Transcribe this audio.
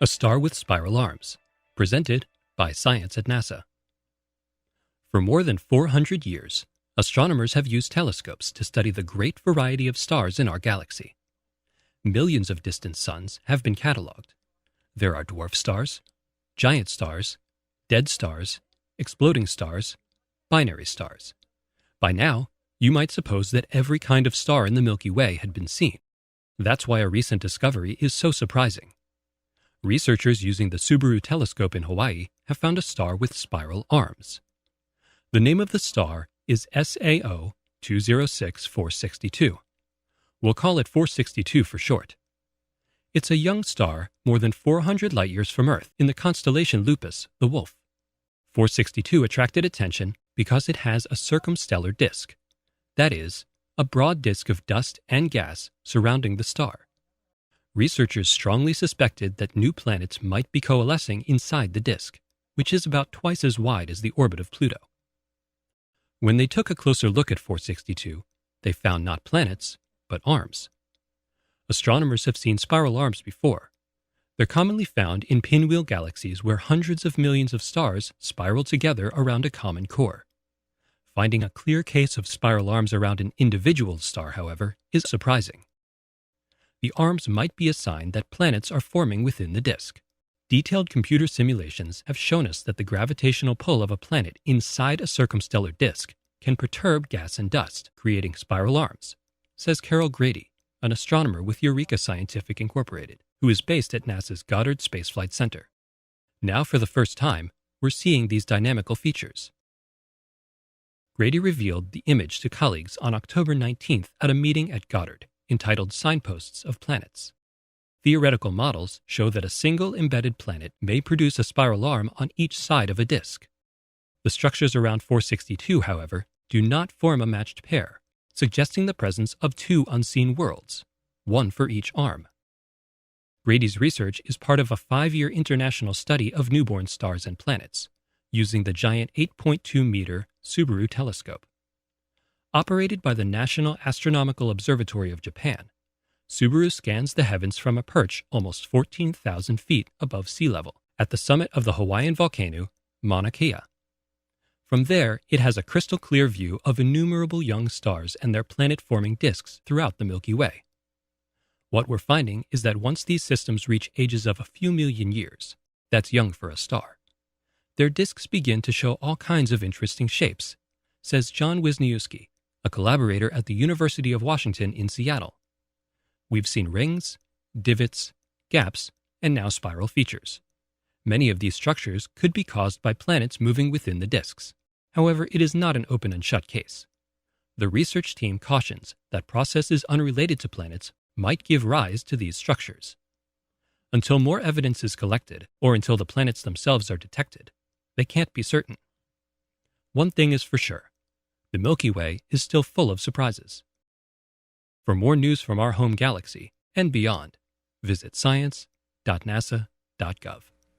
A Star with Spiral Arms, presented by Science at NASA. For more than 400 years, astronomers have used telescopes to study the great variety of stars in our galaxy. Millions of distant suns have been catalogued. There are dwarf stars, giant stars, dead stars, exploding stars, binary stars. By now, you might suppose that every kind of star in the Milky Way had been seen. That's why a recent discovery is so surprising. Researchers using the Subaru telescope in Hawaii have found a star with spiral arms. The name of the star is SAO 206462. We'll call it 462 for short. It's a young star more than 400 light-years from Earth in the constellation Lupus, the Wolf. 462 attracted attention because it has a circumstellar disk. That is, a broad disk of dust and gas surrounding the star. Researchers strongly suspected that new planets might be coalescing inside the disk, which is about twice as wide as the orbit of Pluto. When they took a closer look at 462, they found not planets, but arms. Astronomers have seen spiral arms before. They're commonly found in pinwheel galaxies where hundreds of millions of stars spiral together around a common core. Finding a clear case of spiral arms around an individual star, however, is surprising. The arms might be a sign that planets are forming within the disk. Detailed computer simulations have shown us that the gravitational pull of a planet inside a circumstellar disk can perturb gas and dust, creating spiral arms, says Carol Grady, an astronomer with Eureka Scientific Incorporated, who is based at NASA's Goddard Space Flight Center. Now, for the first time, we're seeing these dynamical features. Grady revealed the image to colleagues on October 19th at a meeting at Goddard, entitled Signposts of Planets. Theoretical models show that a single embedded planet may produce a spiral arm on each side of a disk. The structures around 462, however, do not form a matched pair, suggesting the presence of two unseen worlds, one for each arm. Grady's research is part of a 5-year international study of newborn stars and planets, using the giant 8.2-meter Subaru telescope. Operated by the National Astronomical Observatory of Japan, Subaru scans the heavens from a perch almost 14,000 feet above sea level at the summit of the Hawaiian volcano Mauna Kea. From there, it has a crystal-clear view of innumerable young stars and their planet-forming disks throughout the Milky Way. What we're finding is that once these systems reach ages of a few million years, that's young for a star, their disks begin to show all kinds of interesting shapes, says John Wisniewski, a collaborator at the University of Washington in Seattle. We've seen rings, divots, gaps, and now spiral features. Many of these structures could be caused by planets moving within the disks. However, it is not an open and shut case. The research team cautions that processes unrelated to planets might give rise to these structures. Until more evidence is collected, or until the planets themselves are detected, they can't be certain. One thing is for sure. The Milky Way is still full of surprises. For more news from our home galaxy and beyond, visit science.nasa.gov.